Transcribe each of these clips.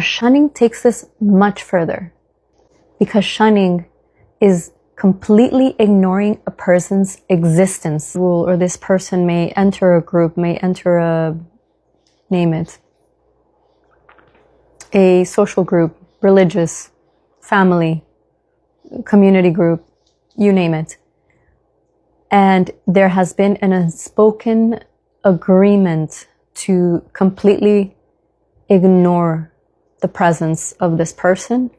Shunning takes this much further, because shunning is completely ignoring a person's existence. Or this person may enter a group, may enter a, name it, a social group, religious, family, community group, you name it. And there has been an unspoken agreement to completely ignore the presence of this person,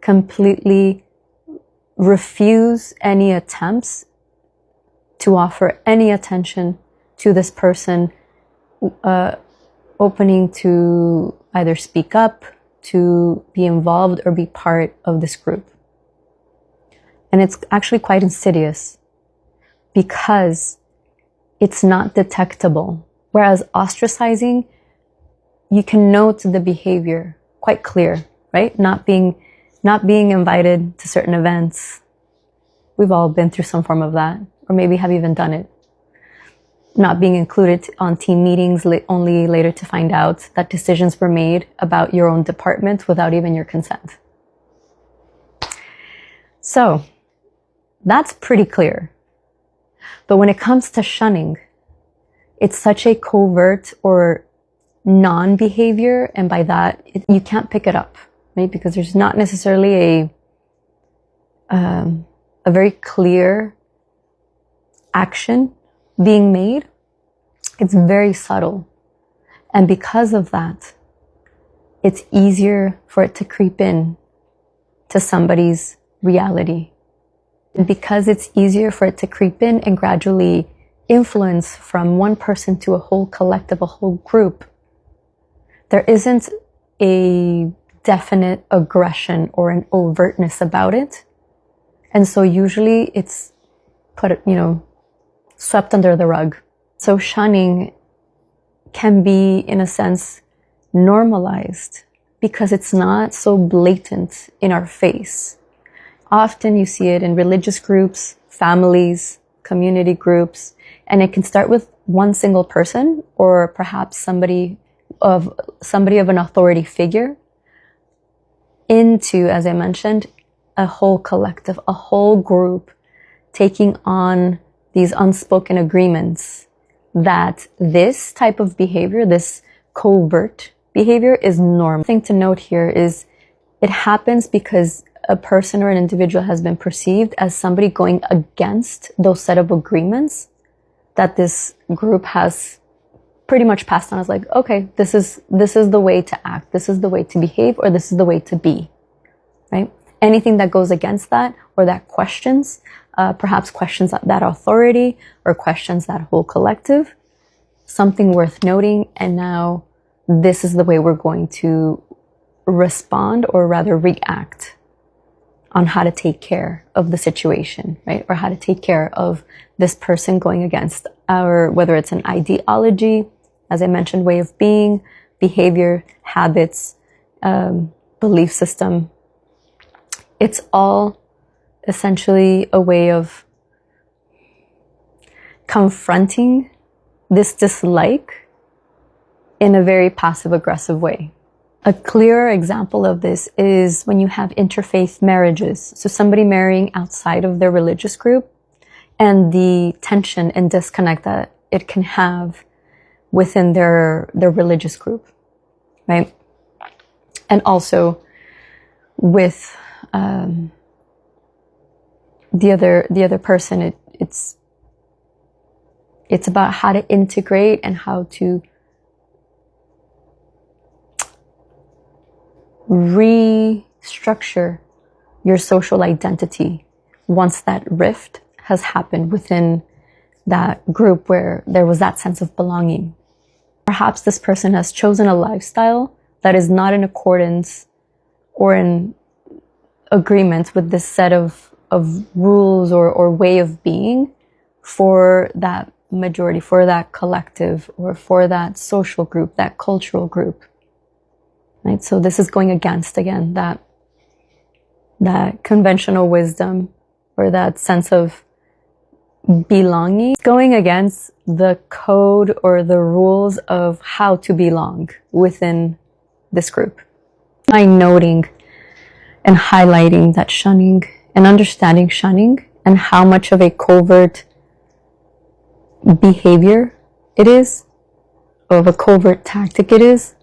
completely refuse any attempts to offer any attention to this person, opening to either speak up, to be involved, or be part of this group. And it's actually quite insidious because it's not detectable. Whereas ostracizing, you can note the behavior quite clear, right? Not being invited to certain events. We've all been through some form of that, or maybe have even done it. Not being included on team meetings, only later to find out that decisions were made about your own department without even your consent. So that's pretty clear. But when it comes to shunning, it's such a covert or non-behavior, and by that, you can't pick it up, right? Because there's not necessarily a very clear action being made. It's very subtle. And because of that, it's easier for it to creep in to somebody's reality. And because it's easier for it to creep in and gradually influence from one person to a whole collective, a whole group, there isn't a definite aggression or an overtness about it. And so usually it's swept under the rug. So shunning can be, in a sense, normalized because it's not so blatant in our face. Often you see it in religious groups, families, community groups, and it can start with one single person or perhaps somebody of an authority figure into, as I mentioned, a whole collective, a whole group taking on these unspoken agreements that this type of behavior, this covert behavior, is normal. The thing to note here is it happens because a person or an individual has been perceived as somebody going against those set of agreements that this group has pretty much passed on as like, okay, this is the way to act, this is the way to behave, or this is the way to be, right? Anything that goes against that or that questions, perhaps questions that authority or questions that whole collective, something worth noting. And now this is the way we're going to respond, or rather react on how to take care of the situation, right? Or how to take care of this person going against whether it's an ideology, as I mentioned, way of being, behavior, habits, belief system. It's all essentially a way of confronting this dislike in a very passive-aggressive way. A clear example of this is when you have interfaith marriages. So somebody marrying outside of their religious group and the tension and disconnect that it can have within their religious group, right? And also with the other person, it's about how to integrate and how to restructure your social identity once that rift has happened within that group where there was that sense of belonging. Perhaps this person has chosen a lifestyle that is not in accordance or in agreement with this set of rules or way of being for that majority, for that collective, or for that social group, that cultural group. Right? So this is going against, again, that conventional wisdom or that sense of belonging. It's going against the code or the rules of how to belong within this group. by noting and highlighting that shunning and understanding shunning and how much of a covert behavior it is, or of a covert tactic it is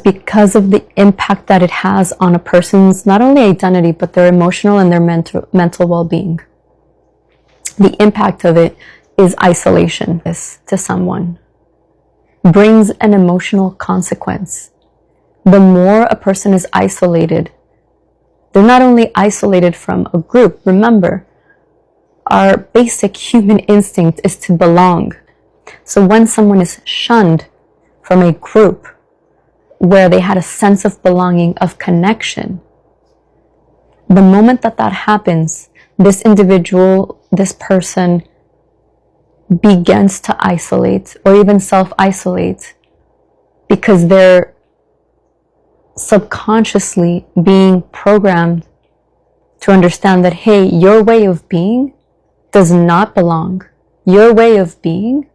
because of the impact that it has on a person's not only identity, but their emotional and their mental well-being. The impact of it is isolation. This to someone brings an emotional consequence. The more a person is isolated, they're not only isolated from a group. Remember, our basic human instinct is to belong. So when someone is shunned from a group where they had a sense of belonging, of connection, the moment that that happens, this individual, this person begins to isolate or even self-isolate because they're subconsciously being programmed to understand that, hey, your way of being does not belong. Your way of being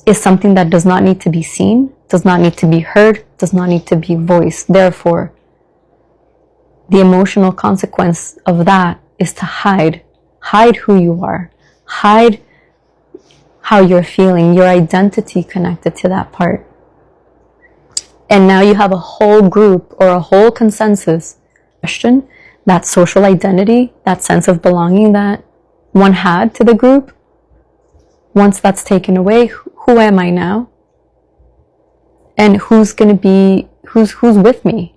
is something that does not need to be seen, does not need to be heard, does not need to be voiced. Therefore, the emotional consequence of that is to hide who you are, hide how you're feeling, your identity connected to that part. And now you have a whole group or a whole consensus question, that social identity, that sense of belonging that one had to the group. Once that's taken away, who am I now? And who's with me?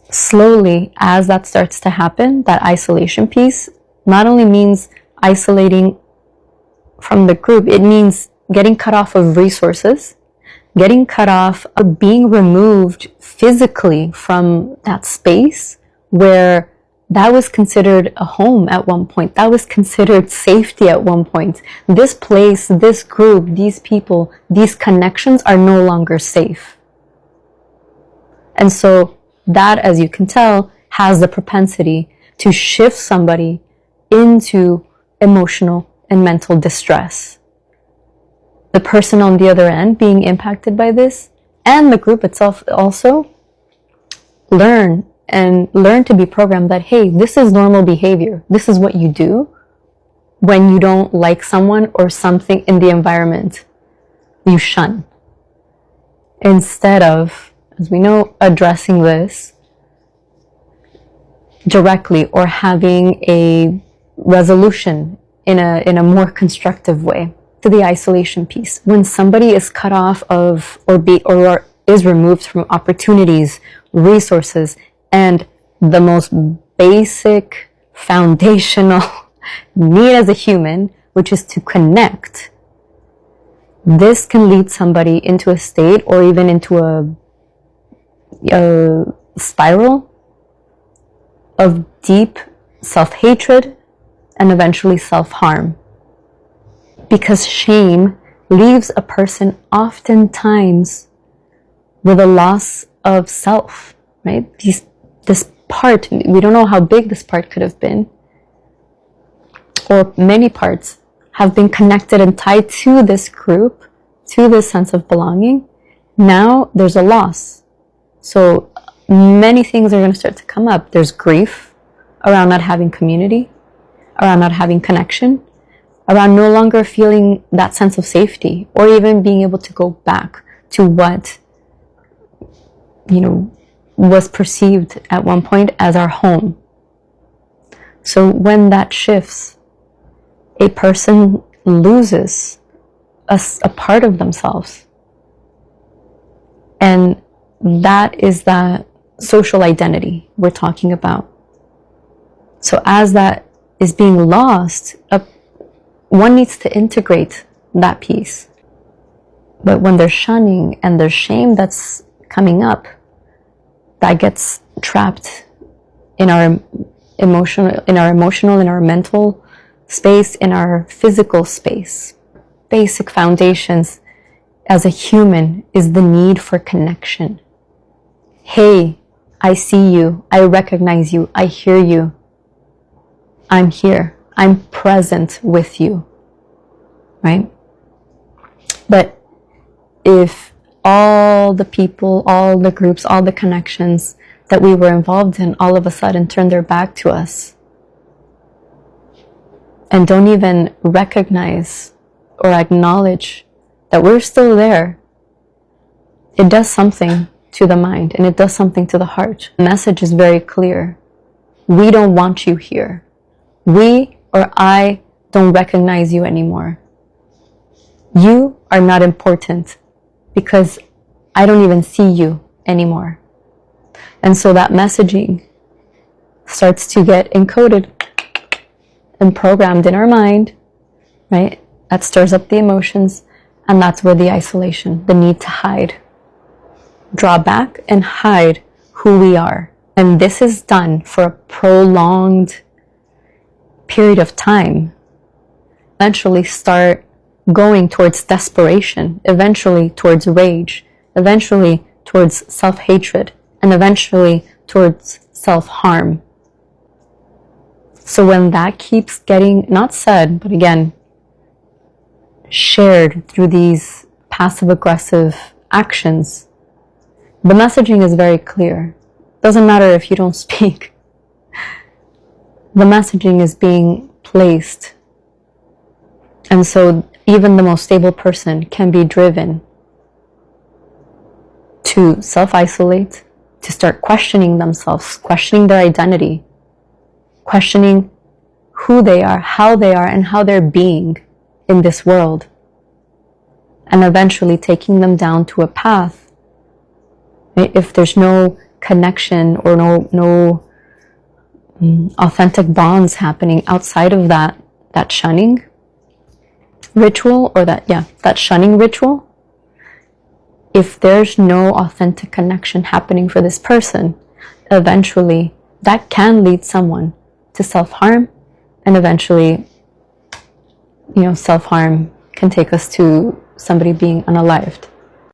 Slowly, as that starts to happen, that isolation piece not only means isolating from the group, it means getting cut off of resources, getting cut off or being removed physically from that space where that was considered a home at one point. That was considered safety at one point. This place, this group, these people, these connections are no longer safe. And so that, as you can tell, has the propensity to shift somebody into emotional and mental distress. The person on the other end being impacted by this, and the group itself also, learn to be programmed that, hey, this is normal behavior. This is what you do when you don't like someone or something in the environment. You shun. Instead of, as we know, addressing this directly or having a resolution in a more constructive way. To the isolation piece, when somebody is cut off of or is removed from opportunities, resources, and the most basic foundational need as a human, which is to connect, this can lead somebody into a state or even into a spiral of deep self-hatred and eventually self-harm. Because shame leaves a person oftentimes with a loss of self, right? This part, we don't know how big this part could have been, or many parts have been connected and tied to this group, to this sense of belonging. Now there's a loss. So many things are going to start to come up. There's grief around not having community, around not having connection, around no longer feeling that sense of safety or even being able to go back to what, was perceived at one point as our home. So when that shifts, a person loses a part of themselves. And that is that social identity we're talking about. So as that is being lost, one needs to integrate that piece. But when there's shunning and there's shame that's coming up, that gets trapped in our emotional, in our mental space, in our physical space. Basic foundations as a human is the need for connection. Hey, I see you, I recognize you, I hear you, I'm here. I'm present with you, right? But if all the people, all the groups, all the connections that we were involved in all of a sudden turn their back to us and don't even recognize or acknowledge that we're still there, it does something to the mind and it does something to the heart. The message is very clear. We don't want you here. We or I don't recognize you anymore. You are not important because I don't even see you anymore. And so that messaging starts to get encoded and programmed in our mind, right? That stirs up the emotions, and that's where the isolation, the need to hide, draw back and hide who we are. And this is done for a prolonged period of time. Eventually start going towards desperation, eventually towards rage, eventually towards self-hatred, and eventually towards self-harm. So when that keeps getting, not said, but again, shared through these passive-aggressive actions, the messaging is very clear. Doesn't matter if you don't speak. The messaging is being placed. And so even the most stable person can be driven to self-isolate, to start questioning themselves, questioning their identity, questioning who they are, and how they're being in this world. And eventually taking them down to a path. If there's no connection or no authentic bonds happening outside of that shunning ritual, or that shunning ritual, if there's no authentic connection happening for this person, eventually that can lead someone to self-harm, and eventually, self-harm can take us to somebody being unalived.